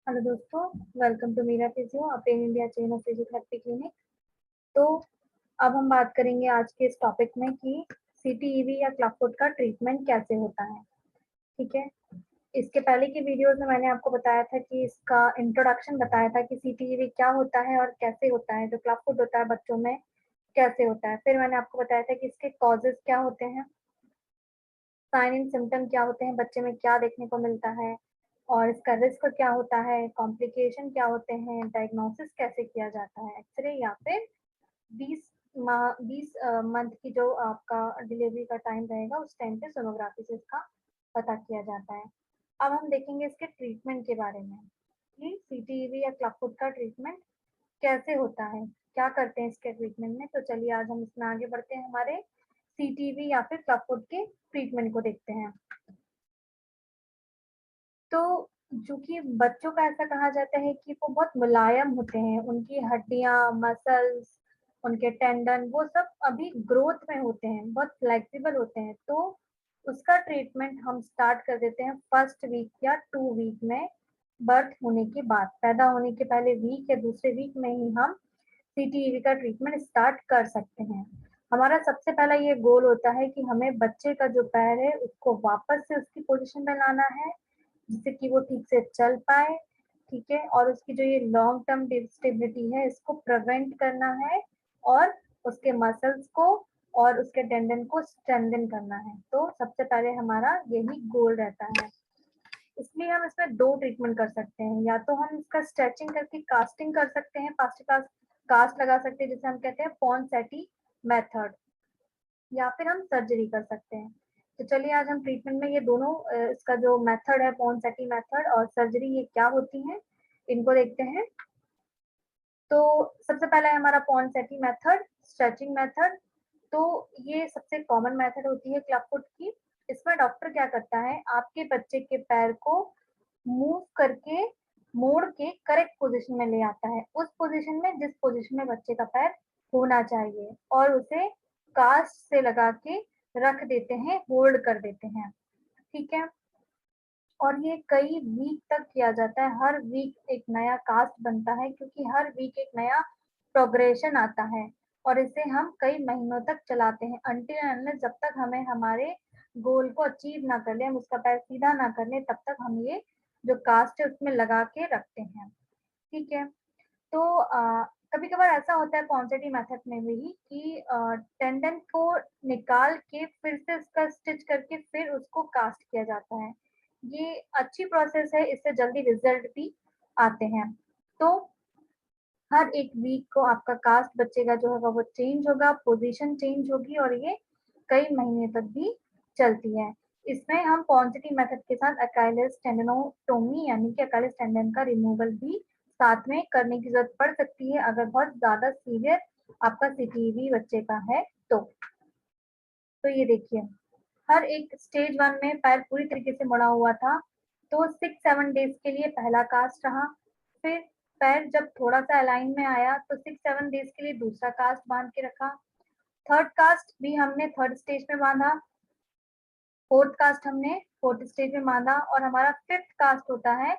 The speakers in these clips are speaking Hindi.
हेलो दोस्तों, welcome to Meera physio, a pan India chain of physiotherapy clinic. तो अब हम बात करेंगे आज के इस टॉपिक में कि सीटीईवी या क्लबफुट का ट्रीटमेंट कैसे होता है। ठीक है। इसके पहले की वीडियोस में मैंने आपको बताया था कि इसका इंट्रोडक्शन बताया था कि सीटीईवी क्या होता है और कैसे होता है, जो क्लबफुट होता है बच्चों में कैसे होता है। फिर मैंने आपको बताया था कि इसके कॉजेज क्या होते हैं, साइन एंड सिम्टम क्या होते हैं, बच्चे में क्या देखने को मिलता है और इसका रिस्क क्या होता है, कॉम्प्लिकेशन क्या होते हैं, डायग्नोसिस कैसे किया जाता है, एक्सरे या फिर 20 मंथ की जो आपका डिलीवरी का टाइम रहेगा उस टाइम पे सोनोग्राफी से इसका पता किया जाता है। अब हम देखेंगे इसके ट्रीटमेंट के बारे में कि सीटीईवी या क्लबफुट का ट्रीटमेंट कैसे होता है, क्या करते हैं इसके ट्रीटमेंट में। तो चलिए आज हम इसमें आगे बढ़ते हैं, हमारे सीटीईवी या फिर क्लबफुट के ट्रीटमेंट को देखते हैं। तो चूंकि बच्चों का ऐसा कहा जाता है कि वो बहुत मुलायम होते हैं, उनकी हड्डियां, मसल्स, उनके टेंडन वो सब अभी ग्रोथ में होते हैं, बहुत फ्लेक्सिबल होते हैं। तो उसका ट्रीटमेंट हम स्टार्ट कर देते हैं फर्स्ट वीक या 2 वीक में, बर्थ होने के बाद, पैदा होने के पहले वीक या दूसरे वीक में ही हम सीटीईवी का ट्रीटमेंट स्टार्ट कर सकते हैं। हमारा सबसे पहला ये गोल होता है कि हमें बच्चे का जो पैर है उसको वापस से उसकी पोजीशन में लाना है, जिससे कि वो ठीक से चल पाए। ठीक है। और उसकी जो ये लॉन्ग टर्म डिस्टेबिलिटी है इसको प्रिवेंट करना है और उसके मसल्स को और उसके टेंडन को स्ट्रेंथन करना है। तो सबसे पहले हमारा यही गोल रहता है। इसलिए हम इसमें दो ट्रीटमेंट कर सकते हैं, या तो हम इसका स्ट्रेचिंग करके कास्टिंग कर सकते हैं, कास्ट लगा सकते हैं जिसे हम कहते हैं पॉन्सेटी मेथड, या फिर हम सर्जरी कर सकते हैं। तो चलिए आज हम ट्रीटमेंट में ये दोनों इसका जो मेथड है पॉन्सेटी मेथड और सर्जरी ये क्या होती है इनको देखते हैं। तो सबसे पहला है हमारा पॉन्सेटी मेथड, स्ट्रेचिंग मेथड। तो ये सबसे कॉमन मेथड होती है क्लबफुट की। इसमें डॉक्टर क्या करता है, आपके बच्चे के पैर को मूव करके मोड़ के करेक्ट पोजीशन में ले आता है, उस पोजीशन में जिस पोजीशन में बच्चे का पैर होना चाहिए, और उसे कास्ट से लगा के रख देते हैं, होल्ड कर देते हैं। ठीक है। और ये कई वीक तक किया जाता है, हर वीक एक नया कास्ट बनता है, क्योंकि हर वीक एक नया प्रोग्रेशन आता है। और इसे हम कई महीनों तक चलाते हैं, अनटिल अनलेस जब तक हमें हमारे गोल को अचीव ना कर ले, हम उसका पैर सीधा ना कर ले, तब तक हम ये जो कास्ट है उसमें लगा के रखते हैं। ठीक है। तो कभी कभार ऐसा होता है पॉन्सेटी मेथड में भी कि टेंडन को निकाल के फिर से उसका स्टिच करके फिर उसको कास्ट किया जाता है। ये अच्छी प्रोसेस है, इससे जल्दी रिजल्ट भी आते हैं। तो हर एक वीक को आपका कास्ट बच्चे का जो होगा वो चेंज होगा, पोजीशन चेंज होगी, और ये कई महीने तक भी चलती है। इसमें हम पॉन्सेटी मेथड के साथ अकाइलिस टेंडनोटोमी यानी कि अकाइलिस टेंडन का रिमूवल भी साथ में करने की जरूरत पड़ सकती है, अगर बहुत ज्यादा सीवियर आपका सीटीवी बच्चे का है तो ये देखिए, हर एक स्टेज 1 में पैर पूरी तरीके से मुड़ा हुआ था, तो 6-7 डेज के लिए पहला कास्ट रहा। फिर पैर जब थोड़ा सा अलाइन में आया तो 6-7 डेज के लिए दूसरा कास्ट बांध के रखा। थर्ड कास्ट भी हमने थर्ड स्टेज में बांधा, फोर्थ कास्ट हमने फोर्थ स्टेज में बांधा, और हमारा फिफ्थ कास्ट होता है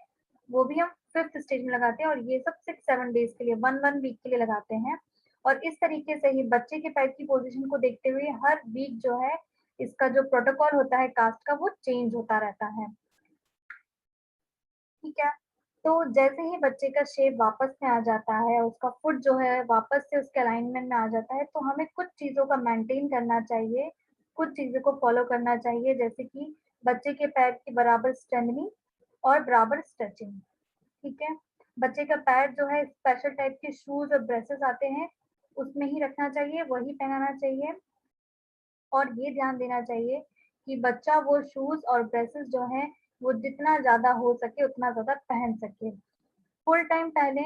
वो भी हम फिफ्थ स्टेज में लगाते हैं, और ये सब 6-7 डेज के लिए 1 वीक के लिए लगाते हैं। और इस तरीके से ही बच्चे के पैर की पोजीशन को देखते हुए हर वीक जो है इसका जो प्रोटोकॉल होता है कास्ट का वो चेंज होता रहता है। ठीक है। तो जैसे ही बच्चे का शेप वापस में आ जाता है, उसका फुट जो है वापस से उसके अलाइनमेंट में आ जाता है, तो हमें कुछ चीजों का मेंटेन करना चाहिए, कुछ चीजों को फॉलो करना चाहिए, जैसे कि बच्चे के पैर की बराबर स्ट्रेंथनिंग और बराबर स्ट्रेचिंग। ठीक है। बच्चे का पैर जो है स्पेशल टाइप के शूज और ब्रेसेस आते हैं उसमें ही रखना चाहिए, वही पहनाना चाहिए। और ये ध्यान देना चाहिए कि बच्चा वो शूज और ब्रेसेस जो है वो जितना ज्यादा हो सके उतना ज्यादा पहन सके। फुल टाइम पहले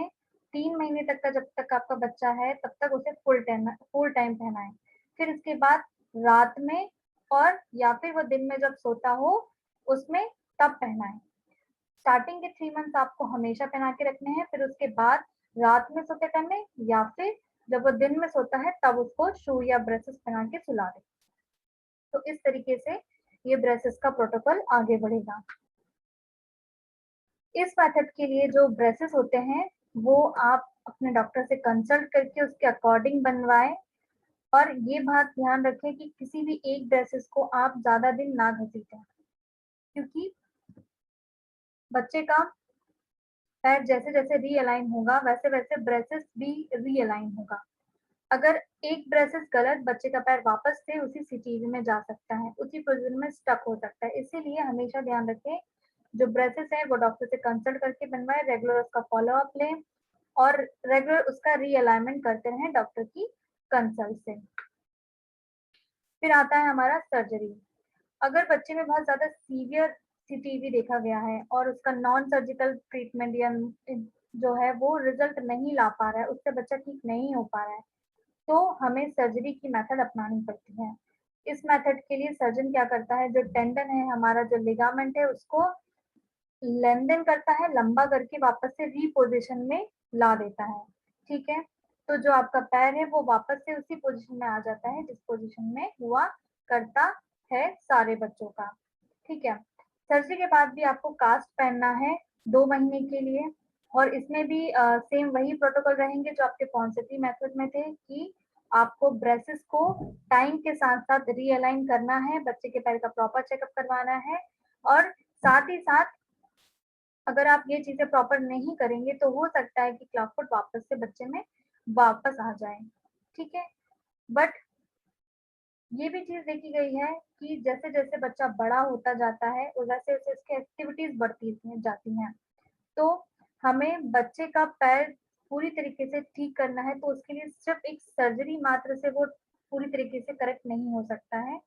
3 महीने तक का, जब तक आपका बच्चा है तब तक उसे फुल टाइम पहनाएं। फिर इसके बाद रात में और या फिर वो दिन में जब सोता हो उसमें तब पहनाएं। स्टार्टिंग के 3 मंथ आपको हमेशा पहना के रखने हैं, फिर उसके बाद रात में सोते टाइम में या फिर जब वो दिन में सोता है तब उसको शू या ब्रेसेस पहना के सुला दें। तो इस तरीके से ये ब्रेसेस का प्रोटोकॉल आगे बढ़ेगा। इस मेथड के लिए जो ब्रेसेस होते हैं वो आप अपने डॉक्टर से कंसल्ट करके उसके अकॉर्डिंग बनवाएं, और ये बात ध्यान रखें कि किसी भी एक ब्रेसेस को आप ज्यादा दिन ना घसीटें, क्योंकि बच्चे का पैर जैसे जैसे रीअलाइन होगा वैसे वैसे ब्रेसेस भी रीअलाइन होगा। अगर एक ब्रेसेस गलत, बच्चे का पैर वापस से उसी सिचुएशन में जा सकता है, उसी पोजीशन में स्टक हो सकता है। इसीलिए हमेशा ध्यान रखें, जो ब्रेसेस है वो डॉक्टर से कंसल्ट करके बनवाए, रेगुलर उसका फॉलो अप लें और रेगुलर उसका रीअलाइनमेंट करते रहें डॉक्टर की कंसल्ट से। फिर आता है हमारा सर्जरी। अगर बच्चे में बहुत ज्यादा सीवियर सीटीवी देखा गया है और उसका नॉन सर्जिकल ट्रीटमेंट या जो है वो रिजल्ट नहीं ला पा रहा है, उससे बच्चा ठीक नहीं हो पा रहा है, तो हमें सर्जरी की मेथड अपनानी पड़ती है। इस मेथड के लिए सर्जन क्या करता है, जो टेंडन है हमारा, जो लिगामेंट है, उसको लेंथन करता है, लंबा करके वापस से रीपोजिशन में ला देता है। ठीक है, तो जो आपका पैर है वो वापस से उसी पोजीशन में आ जाता है जिस पोजीशन में हुआ करता है सारे बच्चों का। ठीक है, सर्जरी के बाद भी आपको कास्ट पहनना है 2 महीने के लिए, और इसमें भी सेम वही प्रोटोकॉल रहेंगे जो आपके पॉन्सेप्टी मेथड में थे, कि आपको ब्रेसेस को टाइम के साथ साथ रीअलाइन करना है, बच्चे के पैर का प्रॉपर चेकअप करवाना है, और साथ ही साथ अगर आप ये चीजें प्रॉपर नहीं करेंगे तो हो सकता है कि क्लबफुट वापस से बच्चे में वापस आ जाए। ठीक है, बट ये भी चीज देखी गई है कि जैसे जैसे बच्चा बड़ा होता जाता है वैसे वैसे उसकी एक्टिविटीज बढ़ती जाती हैं, तो हमें बच्चे का पैर पूरी तरीके से ठीक करना है, तो उसके लिए सिर्फ एक सर्जरी मात्र से वो पूरी तरीके से करेक्ट नहीं हो सकता है।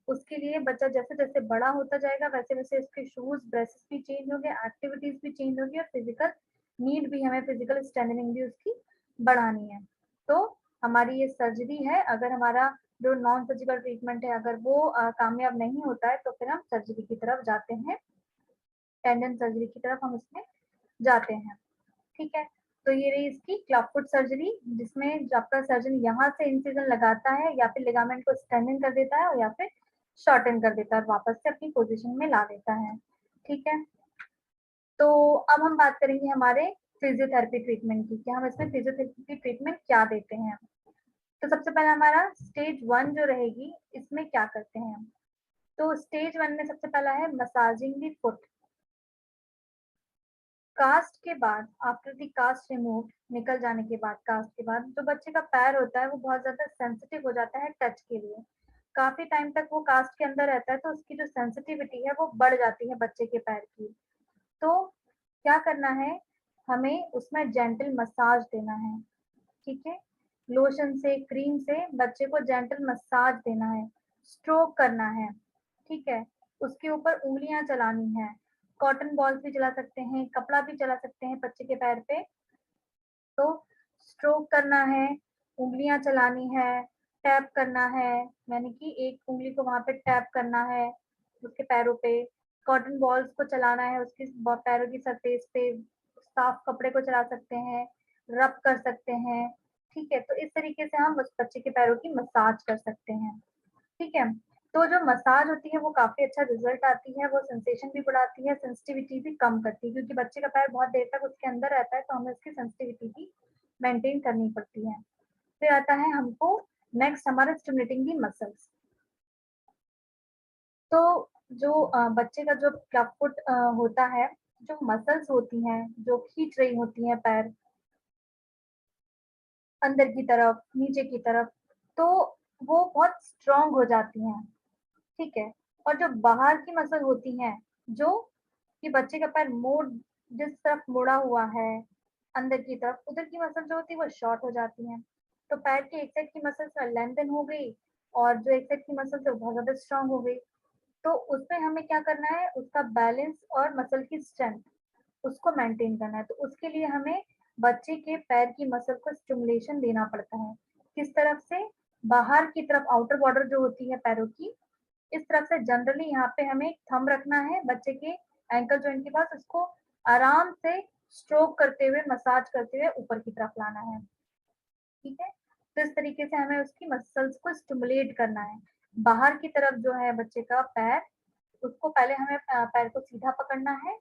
उसके लिए बच्चा जैसे जैसे बड़ा होता जाएगा वैसे वैसे उसके शूज ब्रेसेस भी चेंज होंगे, एक्टिविटीज भी चेंज होगी, और फिजिकल नीड भी, हमें फिजिकल स्टैंडिंग भी उसकी बढ़ानी है। तो हमारी ये सर्जरी है, अगर हमारा जो नॉन सर्जिकल ट्रीटमेंट है अगर वो कामयाब नहीं होता है तो फिर हम सर्जरी की तरफ जाते हैं, टेंडन सर्जरी की तरफ हम इसमें जाते हैं। ठीक है, तो ये रही इसकी क्लबफुट सर्जरी, जिसमें आपका सर्जन यहाँ से इंसिजन लगाता है या फिर लिगामेंट को स्ट्रेंथन कर देता है या फिर शॉर्टन कर देता है और वापस से अपनी पोजीशन में ला देता है। ठीक है, तो अब हम बात करेंगे हमारे फिजियोथेरेपी ट्रीटमेंट की, कि हम इसमें फिजियोथेरेपी ट्रीटमेंट क्या देते हैं। तो सबसे पहले हमारा स्टेज 1 जो रहेगी, इसमें क्या करते हैं, तो स्टेज 1 में सबसे पहला है मसाजिंग दी फुट। कास्ट के बाद, आफ्टर द कास्ट रिमूव, निकल जाने के बाद, कास्ट के बाद जो बच्चे का पैर होता है वो बहुत ज्यादा सेंसिटिव हो जाता है टच के लिए। काफी टाइम तक वो कास्ट के अंदर रहता है तो उसकी जो सेंसिटिविटी है वो बढ़ जाती है बच्चे के पैर की। तो क्या करना है, हमें उसमें जेंटल मसाज देना है। ठीक है, लोशन से, क्रीम से बच्चे को जेंटल मसाज देना है, स्ट्रोक करना है। ठीक है, उसके ऊपर उंगलियां चलानी है, कॉटन बॉल्स भी चला सकते हैं, कपड़ा भी चला सकते हैं बच्चे के पैर पे। तो स्ट्रोक करना है, उंगलियां चलानी है, टैप करना है, यानी कि एक उंगली को वहां पे टैप करना है उसके पैरों पे, कॉटन बॉल्स को चलाना है उसकी पैरों की सरफेस पे, साफ कपड़े को चला सकते हैं, रब कर सकते हैं। ठीक है, तो इस तरीके से हम उस बच्चे के पैरों की मसाज कर सकते हैं। ठीक है, तो जो मसाज होती है वो काफी अच्छा रिजल्ट आती है, वो सेंसेशन भी बढ़ाती है, सेंसिटिविटी भी कम करती है, क्योंकि बच्चे का पैर बहुत देर तक उसके अंदर रहता है तो हमें उसकी सेंसिटिविटी भी मेंटेन करनी पड़ती है। फिर आता है हमको नेक्स्ट हमारा स्टिमुलेटिंग दी मसल्स। तो जो बच्चे का जो क्लबफुट होता है, जो मसल्स होती हैं जो खींच रही होती हैं पैर अंदर की तरफ, नीचे की तरफ, तो वो बहुत स्ट्रांग हो जाती हैं। ठीक है, और जो बाहर की मसल होती हैं, जो कि बच्चे का पैर मोड़, जिस तरफ मुड़ा हुआ है अंदर की तरफ, उधर की मसल जो होती है वो शॉर्ट हो जाती हैं। तो पैर की एक साइड की मसल लेंथन हो गई और जो एक साइड की मसल से बहुत ज्यादा स्ट्रांग हो गई। तो उसमें हमें क्या करना है, उसका बैलेंस और मसल की स्ट्रेंथ उसको मेंटेन करना है। तो उसके लिए हमें बच्चे के पैर की मसल को स्टिमुलेशन देना पड़ता है। किस तरफ से, बाहर की तरफ, आउटर बॉर्डर जो होती है पैरों की, इस तरफ से जनरली यहाँ पे हमें थंब रखना है बच्चे के एंकल जॉइंट के पास, उसको आराम से स्ट्रोक करते हुए, मसाज करते हुए ऊपर की तरफ लाना है। ठीक है, तो इस तरीके से हमें उसकी मसल्स को स्टिमुलेट करना है। बाहर की तरफ जो है बच्चे का पैर, उसको पहले हमें पैर को सीधा पकड़ना है,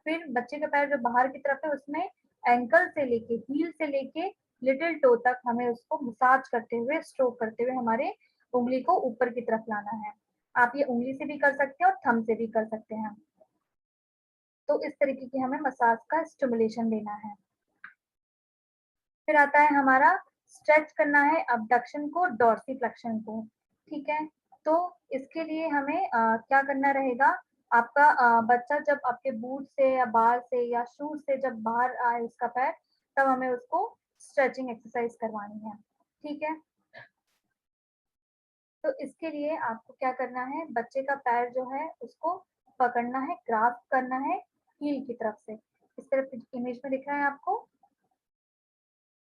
फिर बच्चे का पैर जो बाहर की तरफ है उसमें एंकल से लेके हील से लेके लिटिल टो तक हमें उसको मसाज करते हुए स्ट्रोक करते हुए हमारे उंगली को ऊपर की तरफ लाना है। आप ये उंगली से भी कर सकते हैं और थंब से भी कर सकते हैं। तो इस तरीके की हमें मसाज का स्टिमुलेशन देना है। फिर आता है हमारा स्ट्रेच करना है अबडक्शन को डॉर्सीफ्लेक्शन को। ठीक है, तो इसके लिए हमें क्या करना रहेगा, आपका बच्चा जब आपके बूट से या बाल से या शूज से जब बाहर आए उसका पैर, तब हमें उसको स्ट्रेचिंग एक्सरसाइज करवानी है। ठीक है, तो इसके लिए आपको क्या करना है, बच्चे का पैर जो है उसको पकड़ना है, ग्रास्प करना है हील की तरफ से। इस तरफ इमेज में दिख रहा है आपको,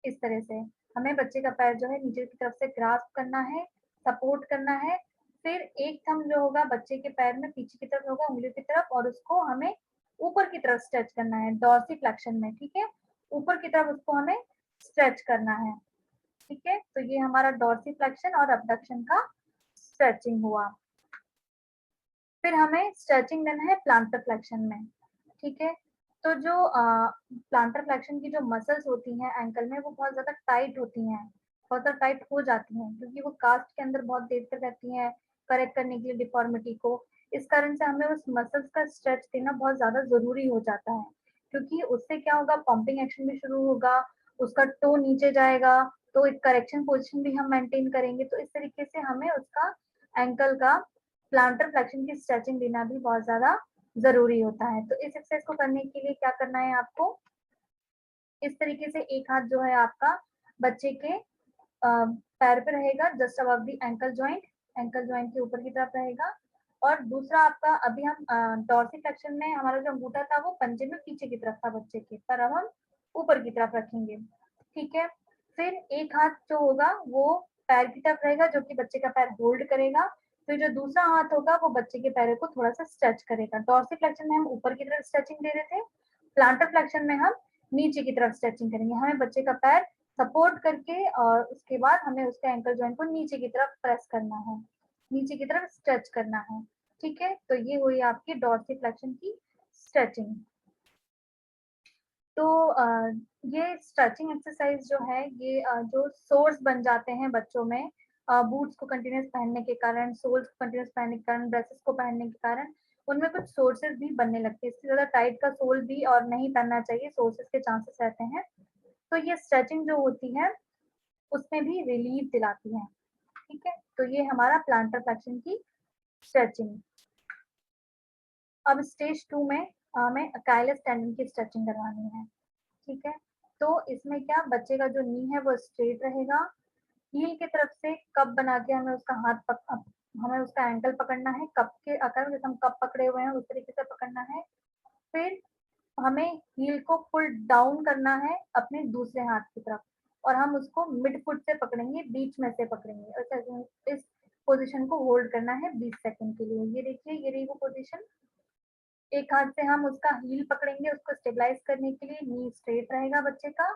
इस तरह से हमें बच्चे का पैर जो है नीचे की तरफ से ग्रास्प करना है, सपोर्ट करना है। फिर एक थंब जो होगा बच्चे के पैर में पीछे की तरफ होगा उंगली की तरफ, और उसको हमें ऊपर की तरफ स्ट्रेच करना है डॉर्सीफ्लेक्शन में। ठीक है, ऊपर की तरफ उसको हमें स्ट्रेच करना है। ठीक है, तो ये हमारा डॉर्सीफ्लेक्शन और अबडक्शन का स्ट्रेचिंग हुआ। फिर हमें स्ट्रेचिंग देना है प्लांटर फ्लेक्शन में। ठीक है, तो जो प्लांटर फ्लेक्शन की जो मसल्स होती हैं एंकल में वो बहुत ज्यादा टाइट होती हैं, बहुत ज्यादा टाइट हो जाती हैं क्योंकि वो कास्ट के अंदर बहुत देर तक रहती हैं करेक्ट करने के लिए डिफॉर्मिटी को। इस कारण से हमें उस मसल्स का स्ट्रेच देना बहुत ज्यादा जरूरी हो जाता है, क्योंकि उससे क्या होगा, पंपिंग एक्शन भी शुरू होगा, उसका टो नीचे जाएगा, तो एक करेक्शन पोजिशन भी हम मेंटेन करेंगे। तो इस तरीके से हमें उसका एंकल का प्लांटर फ्लेक्शन की स्ट्रेचिंग देना भी बहुत ज्यादा जरूरी होता है। तो इस एक्सरसाइज को करने के लिए क्या करना है आपको, इस तरीके से एक हाथ जो है आपका बच्चे के पैर पे रहेगा just above the ankle joint के ऊपर की तरफ रहेगा, और दूसरा आपका अभी हम डॉर्सीफ्लेक्शन में हमारा जो अंगूठा था वो पंजे में पीछे की तरफ था बच्चे के, पर अब हम ऊपर की तरफ रखेंगे। ठीक है, फिर एक हाथ जो होगा वो पैर की तरफ रहेगा जो कि बच्चे का पैर होल्ड करेगा, फिर जो दूसरा हाथ होगा वो बच्चे के पैर को थोड़ा सा स्ट्रेच करेगा। डॉर्सीफ्लेक्शन में हम ऊपर की तरफ स्ट्रेचिंग दे रहे थे, प्लांटर फ्लेक्शन में हम नीचे की तरफ स्ट्रेचिंग करेंगे। हमें बच्चे का पैर सपोर्ट करके और उसके बाद हमें उसके एंकल जॉइंट को नीचे की तरफ प्रेस करना है, नीचे की तरफ स्ट्रेच करना है। ठीक है, तो ये हुई आपकी डॉर्सीफ्लेक्शन की स्ट्रेचिंग। तो ये स्ट्रेचिंग एक्सरसाइज जो है ये जो सोर्स बन जाते हैं बच्चों में बूट्स को कंटिन्यूस पहनने के कारण, सोल्स को कंटिन्यूस पहनने के कारण, ड्रेसेस को पहनने के कारण उनमें कुछ सोर्सेज भी बनने लगते हैं। इससे ज्यादा टाइट का सोल भी और नहीं पहनना चाहिए, सोर्सेज के चांसेस रहते हैं। तो ये स्ट्रेचिंग जो होती है उसमें भी रिलीफ दिलाती है। ठीक है, तो ये हमारा प्लांटर फ्लेक्शन की स्ट्रेचिंग। अब स्टेज 2 में हमें अकाइलस टेंडन की स्ट्रेचिंग करवानी है। ठीक है, तो इसमें क्या, बच्चे का जो नी है वो स्ट्रेट रहेगा, हील की तरफ से कप बना के हमें उसका हमें उसका एंकल पकड़ना है, कप के आकार जैसे हम कप पकड़े हुए हैं उस तरीके से पकड़ना है। फिर हमें हील को पुल डाउन करना है अपने दूसरे हाथ की तरफ, और हम उसको मिड फुट से पकड़ेंगे, बीच में से पकड़ेंगे, और इस पोजीशन को होल्ड करना है 20 सेकंड के लिए। ये देखिए, ये रही वो पोजीशन। एक हाथ से हम उसका हील पकड़ेंगे उसको स्टेबलाइज करने के लिए, नी स्ट्रेट रहेगा बच्चे का।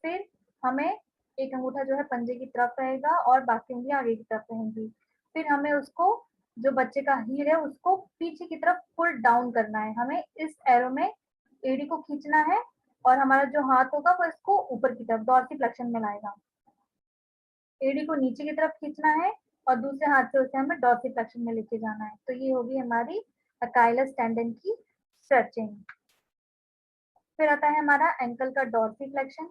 फिर हमें एक अंगूठा जो है पंजे की तरफ रहेगा और बाकी उंगलियां आगे की तरफ रहेंगी। फिर हमें उसको, जो बच्चे का हील है उसको पीछे की तरफ पुल डाउन करना है। हमें इस एरो में एडी को खींचना है और हमारा जो हाथ होगा वो इसको ऊपर की तरफ डॉर्सीफ्लेक्शन में लाएगा। एडी को नीचे की तरफ खींचना है और दूसरे हाथ से उसे हमें डॉर्सीफ्लेक्शन में लेके जाना है। तो ये होगी हमारी अकाइलस टेंडन की स्ट्रेचिंग। फिर आता है हमारा एंकल का डॉर्सीफ्लेक्शन।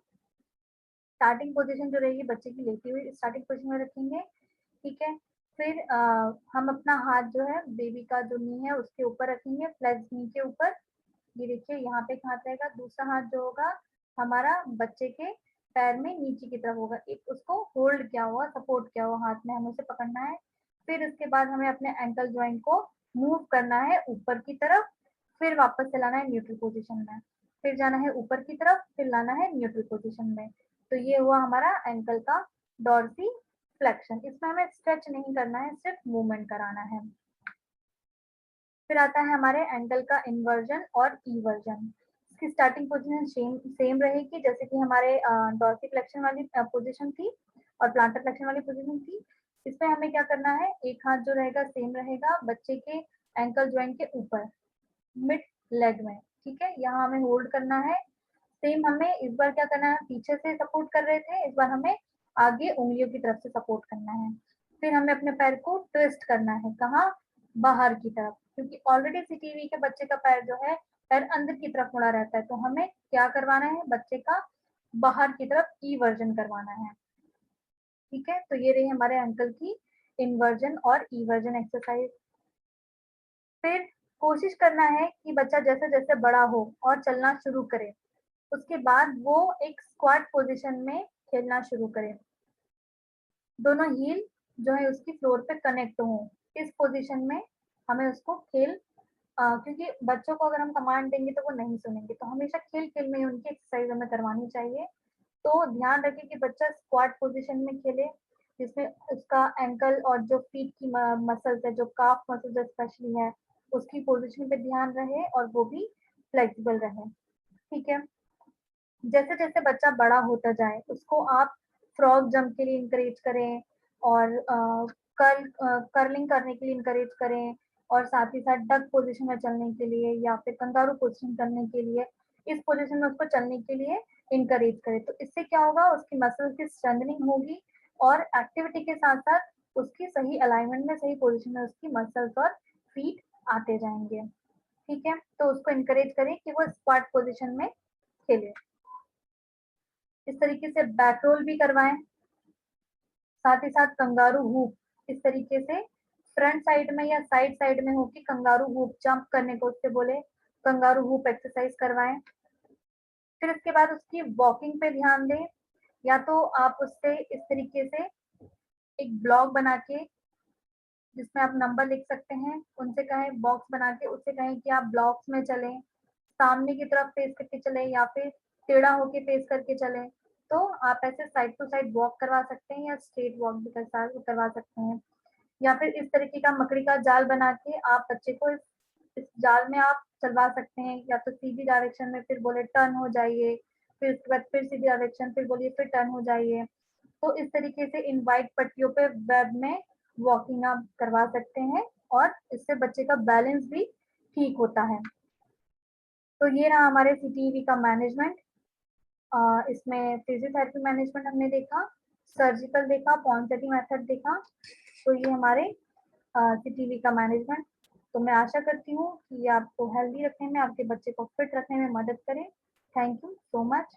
स्टार्टिंग पोजीशन जो रहेगी बच्चे की लेटी हुई स्टार्टिंग पोजीशन में रखेंगे। ठीक है, फिर हम अपना हाथ जो है बेबी का जो नी है उसके ऊपर रखेंगे, फ्लैट नी के ऊपर। ये देखिए यहाँ पे एक हाथ रहेगा, दूसरा हाथ जो होगा हमारा बच्चे के पैर में नीचे की तरफ होगा, एक उसको होल्ड किया हुआ, सपोर्ट किया हुआ हाथ में हमें उसे पकड़ना है। फिर उसके बाद हमें अपने एंकल जॉइंट को मूव करना है ऊपर की तरफ, फिर वापस से लाना है न्यूट्रल पोजीशन में, फिर जाना है ऊपर की तरफ, फिर लाना है न्यूट्रल पोजीशन में। तो ये हुआ हमारा एंकल का डॉर्सी फ्लेक्शन। इसमें हमें स्ट्रेच नहीं करना है, सिर्फ मूवमेंट कराना है। फिर आता है हमारे एंकल का इन्वर्जन और ईवर्जन। इसकी स्टार्टिंग पोजीशन सेम रहेगी जैसे कि हमारे डॉर्सी फ्लेक्शन वाली पोजीशन थी और प्लांटर फ्लेक्शन वाली पोजीशन थी। इसमें हमें क्या करना है, एक हाथ जो रहेगा सेम रहेगा बच्चे के एंकल ज्वाइंट के ऊपर मिड लेग में, ठीक है, यहाँ हमें होल्ड करना है। सेम हमें इस बार क्या करना है, पीछे से सपोर्ट कर रहे थे, इस बार हमें आगे उंगलियों की तरफ से सपोर्ट करना है। फिर हमें अपने पैर को ट्विस्ट करना है, कहाँ, बाहर की तरफ, क्योंकि ऑलरेडी सीटीवी के बच्चे का पैर जो है पैर अंदर की तरफ मुड़ा रहता है, तो हमें क्या करवाना है, बच्चे का बाहर की तरफ इवर्जन करवाना है। ठीक है, तो ये रही हमारे अंकल की इन्वर्जन और इवर्जन एक्सरसाइज। फिर कोशिश करना है कि बच्चा जैसे जैसे बड़ा हो और चलना शुरू करे, उसके बाद वो एक स्क्वाट पोजीशन में खेलना शुरू करे, दोनों हील जो है उसकी फ्लोर पे कनेक्ट हो, इस पोजीशन में हमें उसको खेल क्योंकि बच्चों को अगर हम कमांड देंगे तो वो नहीं सुनेंगे, तो हमेशा खेल खेल में ही उनकी एक्सरसाइज हमें करवानी चाहिए। तो ध्यान रखें कि बच्चा स्क्वाट पोजीशन में खेले, जिसमें उसका एंकल और जो फीट की मसल्स है, जो काफ मसल्स स्पेशली है, उसकी पोजीशन पे ध्यान रहे और वो भी फ्लेक्सिबल रहे। ठीक है, जैसे जैसे बच्चा बड़ा होता जाए उसको आप फ्रॉग जंप के लिए इंकरेज करें और कर्लिंग करने के लिए इंकरेज करें, और साथ ही साथ डक पोजीशन में चलने के लिए या फिर कंगारू पोजीशन करने के लिए, इस पोजीशन में उसको चलने के लिए इंकरेज करें। तो इससे क्या होगा, उसकी मसल्स की स्ट्रेंथनिंग होगी और एक्टिविटी के साथ साथ उसकी सही अलाइनमेंट में, सही पोजीशन में उसकी मसल्स और फीट आते जाएंगे। ठीक है, तो उसको इंकरेज करें कि वो स्क्वाट पोजीशन में खेले। इस तरीके से बैक रोल भी करवाएं, साथ ही साथ कंगारू हूप, इस तरीके से फ्रंट साइड में या साइड साइड में होके कंगारू हूप जंप करने को उससे बोले, कंगारू हूप एक्सरसाइज करवाएं। फिर इसके बाद उसकी वॉकिंग पे ध्यान दें, या तो आप उससे इस तरीके से एक ब्लॉक बना के जिसमें आप नंबर लिख सकते हैं, उनसे कहें बॉक्स बना के, उससे कहें कि आप ब्लॉक्स में चलें, सामने की तरफ फेस करके चले या फिर टेढ़ा होके फेस करके चले। तो आप ऐसे साइड टू साइड वॉक करवा सकते हैं या स्ट्रेट वॉक भी करवा सकते हैं, या फिर इस तरीके का मकड़ी का जाल बना के आप बच्चे को इस जाल में आप चलवा सकते हैं, या तो सीधी डायरेक्शन में फिर बोले टर्न हो जाइए, फिर उसके बाद फिर सीधी डायरेक्शन, फिर बोलिए फिर टर्न हो जाइए। तो इस तरीके से इन वाइट पट्टियों पे वेब में वॉकिंग आप करवा सकते हैं और इससे बच्चे का बैलेंस भी ठीक होता है। तो ये रहा हमारे सीटीईवी का मैनेजमेंट। इसमें फिजियोथेरेपी मैनेजमेंट हमने देखा, सर्जिकल देखा, पॉन्सेटी मेथड देखा। तो ये हमारे सीटीईवी का मैनेजमेंट। तो मैं आशा करती हूँ कि ये आपको हेल्दी रखने में, आपके बच्चे को फिट रखने में मदद करें। Thank you so much.